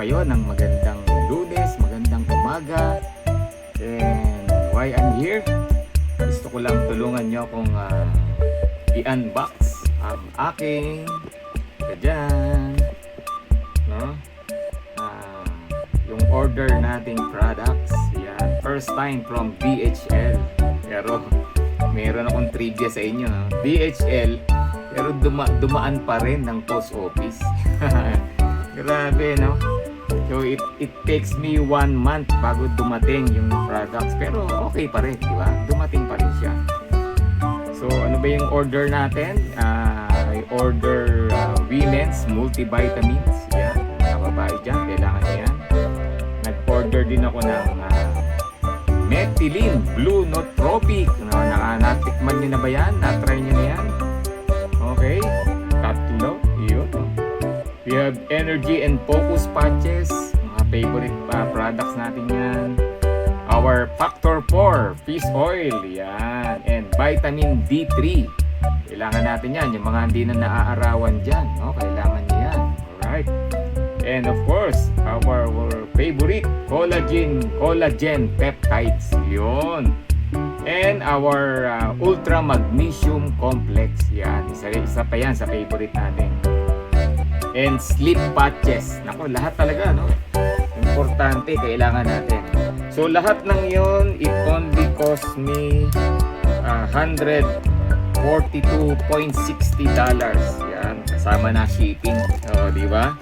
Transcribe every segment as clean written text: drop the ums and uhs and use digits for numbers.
kayo ng magandang Lunes, magandang umaga. And why I'm here? Gusto ko lang tulungan nyo kung i-unbox ang aking dyan, no? Yung order nating products. Yan, first time from DHL. Pero meron akong trivia sa inyo, no? DHL, pero dumaan pa rin ng post office. Grabe, no? So it takes me 1 month bago dumating yung products, pero okay pa rin, di ba? Dumating pa rin siya. So ano ba yung order natin? I order women's multivitamins. Yan, mga babae dyan, kailangan yan. Nag-order din ako ng Methylene Blue Nootropic. Natikman nyo na ba yan? Na-try nyo na yan? Okay, tatlo, yun. We have Energy and Focus patches, mga favorite products natin yan. Our Factor 4 fish oil, yan. And Vitamin D3, kailangan natin yan. Yung mga hindi na naaarawan dyan, no? Kailangan nyo yan. Alright. And of course, our favorite collagen peptides, yun. And our Ultra Magnesium Complex, yan. Isa pa yan sa favorite natin. And sleep patches. Nako, lahat talaga, no? Importante, kailangan natin. So, lahat ng yun, it only cost me $142.60. Yan, kasama na shipping. O, di ba?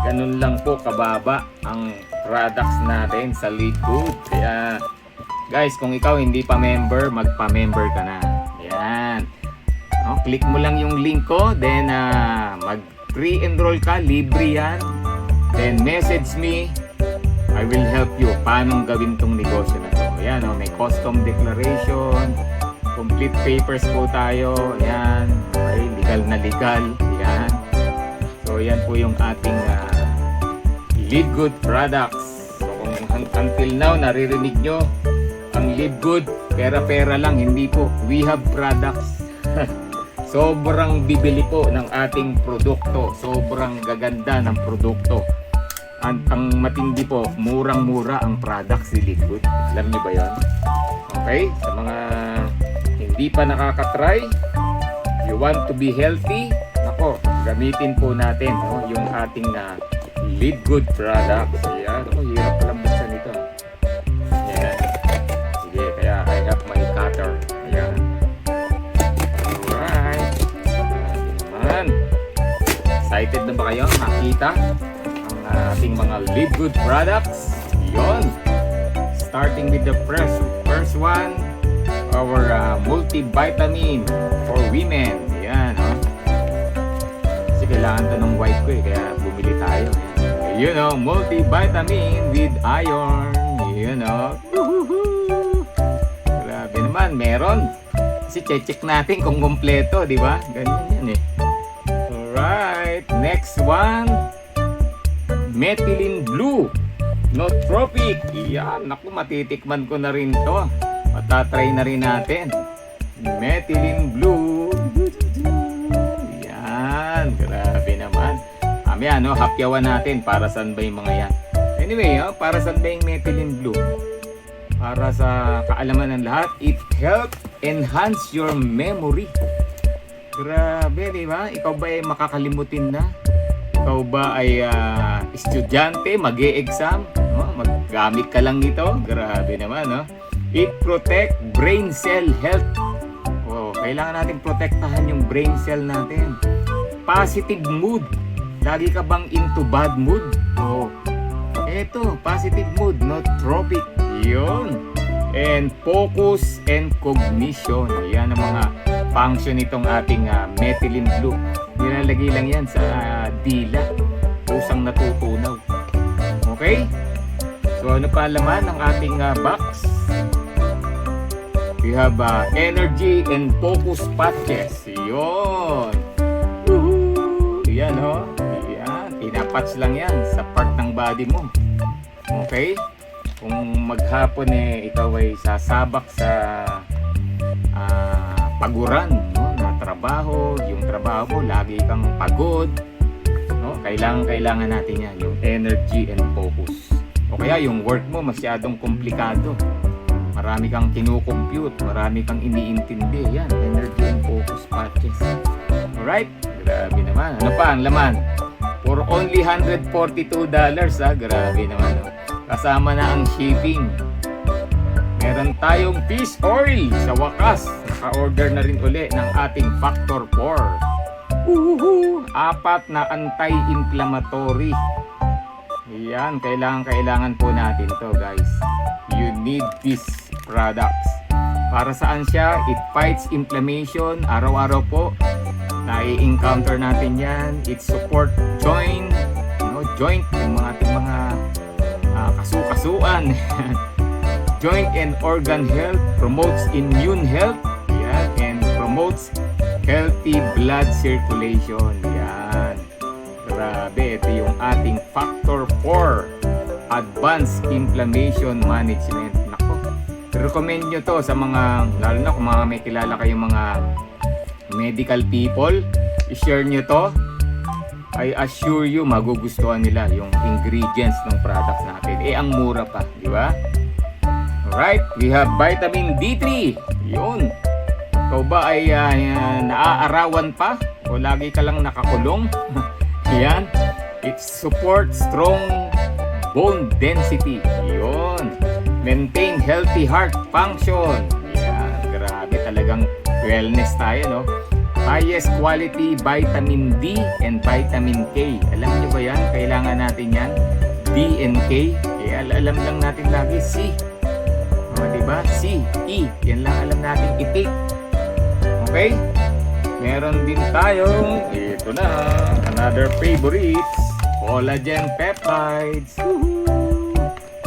Ganun lang po kababa ang products natin sa Liquid. Kaya, guys, kung ikaw hindi pa member, magpa-member ka na. Yan. No, click mo lang yung link ko, then mag-pre-enroll ka, libre yan. Then message me, I will help you paano gawin tong negosyo na to. Ayan, may custom declaration, complete papers po tayo. Ayan, okay, legal na legal. Ayan. So, yan po yung ating Live Good products. So, kung until now, naririnig nyo, ang Live Good, pera-pera lang, hindi po. We have products. Sobrang bibili po ng ating produkto. Sobrang gaganda ng produkto. Ang matindi po, murang-mura ang products ni Liquid. Alam niyo ba yan? Okay? Sa mga hindi pa nakakatry, you want to be healthy, nako, gamitin po natin, no, yung ating Live Good products. Ayan, hirap palang buksan ito. Ayan. Sige, kaya I have my cutter. Ayan. Alright. Ayan. Excited na ba kayo makita ating mga Live Good products? Yon. Starting with the first one, our multivitamin for women. Yan, no? Kasi kailangan to ng white ko kaya bumili tayo. You know, multivitamin with iron. You know. Grabe naman, meron. Kasi check natin kung kompleto, di ba? Ganyan yan eh. Alright, next one. Methylene Blue Nootropic. Yan, naku, matitikman ko na rin to. Matatry na rin natin. Methylene Blue. Yan, grabe naman. Mamaya, no, hapyawan natin para saan ba yung mga yan. Anyway, para saan ba yung Methylene Blue? Para sa kaalaman ng lahat, it helps enhance your memory. Grabe, di ba? Ikaw ba ay makakalimutin na? Ikaw ba ay estudyante, mag-e-exam? No? Maggamit ka lang nito? Grabe naman, no? It protect brain cell health. Oh, kailangan natin protektahan yung brain cell natin. Positive mood. Lagi ka bang into bad mood? Oh, eto, positive mood, nootropic. Yun. And focus and cognition. Yan ang mga function nitong ating Methylene Blue. Nilalagay lang yan sa dila. Pusang natutunaw. Okay? So ano pa laman ng ating box? We have energy and focus patches. Yun. Yan, oh. Yan. Pinapatch lang yan sa part ng body mo. Okay? Kung maghapon ikaw ay sasabak sa paguran, no, na trabaho, yung trabaho mo lagi kang pagod, no? Kailangan natin yan, yung energy and focus. O kaya yung work mo masyadong komplikado. Marami kang kinu-compute, marami kang iniintindi. Yan, energy and focus patches. Alright? Grabe naman. Ano pa ang laman? For only $142 ha. Grabe naman. No? Kasama na ang shipping. Meron tayong fish oil. Sa wakas, naka-order na rin uli ng ating Factor 4. Uhuhu! 4 na anti-inflammatory. Yan, kailangan po natin to guys. You need these products. Para saan siya? It fights inflammation. Araw-araw po nai-encounter natin yan. It support joint, joint, yung mga ating mga kasu-kasuan. Joint and organ health, promotes immune health, yan, and promotes healthy blood circulation. Yan. Grabe, ito yung ating Factor 4 Advanced Inflammation Management. Nako, recommend nyo to sa mga, lalo na kung mga may kilala kayong mga medical people, i-share nyo to. I assure you, magugustuhan nila yung ingredients ng products natin. Ang mura pa, di ba? Alright, we have vitamin D3. Yun. Ikaw ba ay naaarawan pa? O lagi ka lang nakakulong? Yan. It supports strong bone density. Yun. Maintain healthy heart function. Yan. Grabe talagang wellness tayo, no? Highest quality vitamin D and vitamin K. Alam niyo ba yan? Kailangan natin yan. D and K. Alam lang natin lagi C. O, diba? C, E. Yan lang alam natin i-take. Okay? Meron din tayong, ito na, another favorites, collagen peptides. Woohoo!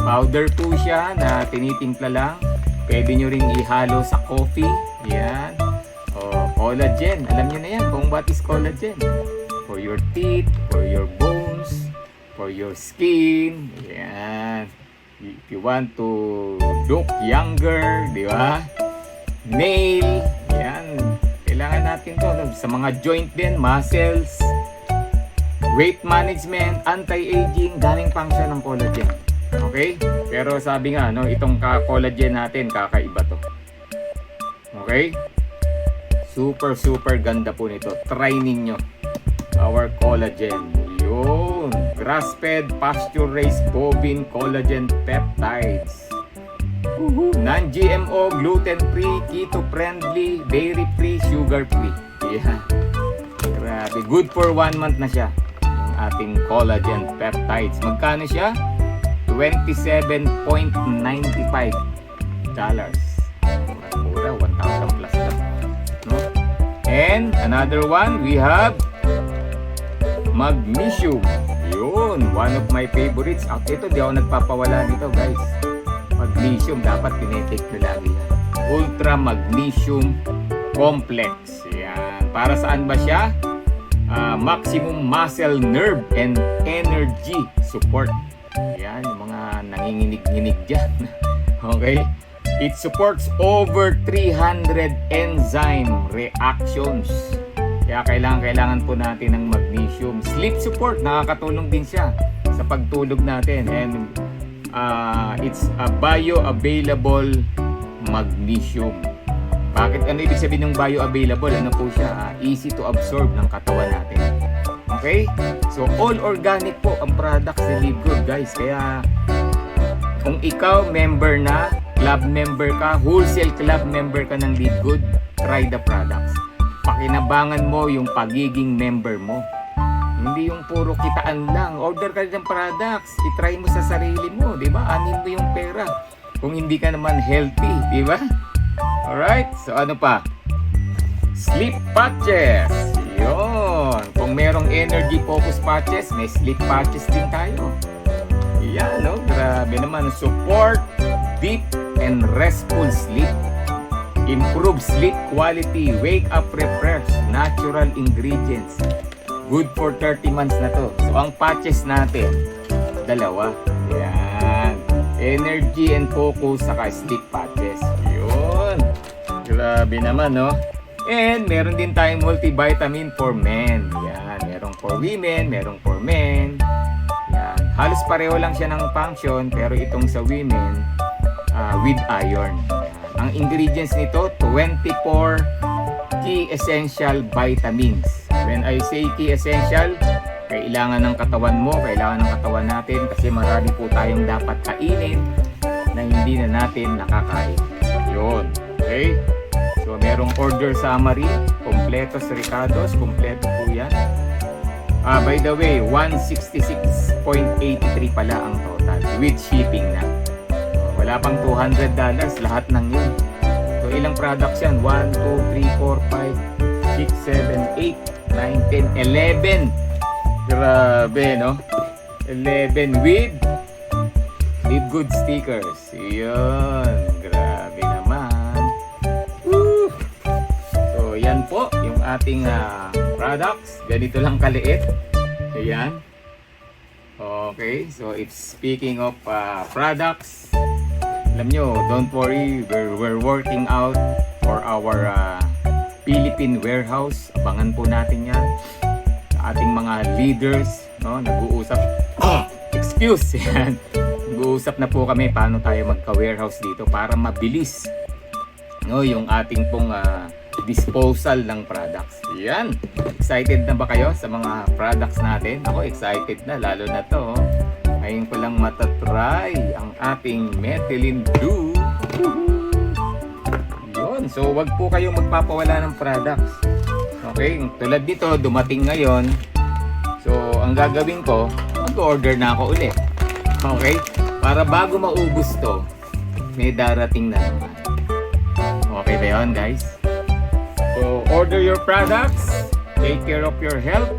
Powder po siya na tinitimpla lang. Pwede nyo ring ihalo sa coffee. Yan. O, collagen. Alam nyo na yan kung what is collagen. For your teeth, for your bones, for your skin. Yan. If you want to look younger, di ba? Nail, yan. Kailangan natin to sa mga joint din, muscles, weight management, anti-aging, daming function ng collagen. Okay? Pero sabi nga, no, itong collagen natin, kakaiba to. Okay? Super ganda po nito. Try ninyo. Our collagen. Yun. Grass-fed, pasture-raised bovine collagen peptides. Non-GMO, gluten-free, keto-friendly, dairy-free, sugar-free. Yeah. Grabe. Good for 1 month na siya. Yung ating collagen peptides. Magkano siya? $27.95. Mura, 1,000 plus lang. No? And another one, we have magnesium. Yun, one of my favorites. Ito, di ako nagpapawala nito, guys. Magnesium, dapat tinetake nyo lagi. Ultra Magnesium Complex. Yan. Para saan ba siya? Maximum muscle nerve and energy support. Yan, yung mga nanginginig-nginig dyan. Okay? It supports over 300 enzyme reactions. Kaya kailangan po natin ng magnesium. Sleep support, nakakatulong din siya sa pagtulog natin. And it's a bioavailable magnesium. Bakit? Ano ibig sabihin ng bioavailable? Ano po siya? Easy to absorb ng katawan natin. Okay? So, all organic po ang products ni Live Good, guys. Kaya, kung ikaw member na, club member ka, wholesale club member ka ng Live Good, try the products. Pakinabangan mo yung pagiging member mo. Hindi yung puro kitaan lang. Order ka ng products. I-try mo sa sarili mo, di ba? Anin mo yung pera. Kung hindi ka naman healthy, di ba? Alright, so ano pa? Sleep patches. Yun. Kung merong energy focus patches, may sleep patches din tayo. Yan, no? Grabe naman. Support deep and restful sleep. Improve sleep quality. Wake up refreshed. Natural ingredients. Good for 30 months na to. So, ang patches natin, dalawa. Yan. Energy and focus saka sleep patches. Yun. Grabe naman, no? And meron din tayong multivitamin for men. Yan. Merong for women, merong for men. Yan. Halos pareho lang siya ng function, pero itong sa women, with iron. Yan. Ang ingredients nito, 24 key essential vitamins. When I say key essential, kailangan ng katawan mo, kailangan ng katawan natin kasi marami po tayong dapat kainin na hindi na natin nakakain. Yun. Okay? So, merong order summary, kompletos ricados, kompleto po yan. By the way, 166.83 pala ang total with shipping na. Wala pang $200, lahat ng yun. So, ilang products yan? 1, 2, 3, 4, 5, 6, 7, 8, 9, 10, 11. Grabe, no? 11 with good stickers. Yun. Grabe naman. Woo! So, yan po yung ating products. Ganito lang kaliit. Ayan. Okay. So, it's speaking of products. Alam nyo, don't worry. We're working out for our Philippine warehouse. Abangan po natin yan. Sa ating mga leaders, no? Nag-uusap. Excuse. Yan. Nag-uusap na po kami paano tayo magka-warehouse dito para mabilis, no, yung ating pong disposal ng products. Yan. Excited na ba kayo sa mga products natin? Ako excited na, lalo na to. Ngayon ko lang matatry ang ating methylene blue. Yun. So, wag po kayong magpapawala ng products. Okay? Tulad nito, dumating ngayon. So, ang gagawin ko, mag-order na ako ulit. Okay? Para bago maubos to, may darating na naman. Okay ba yun, guys? So, order your products. Take care of your health.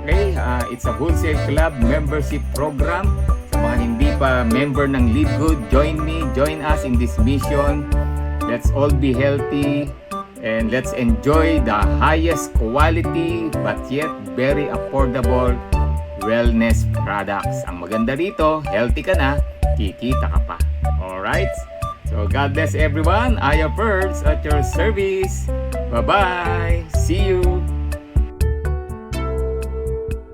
Okay? It's a Wholesale Club membership program. Sa mga hindi pa member ng Live Good, join us in this mission. Let's all be healthy and let's enjoy the highest quality but yet very affordable wellness products. Ang maganda rito, healthy ka na, kikita ka pa. Alright? So God bless everyone. Aya Birds at your service. Bye-bye. See you.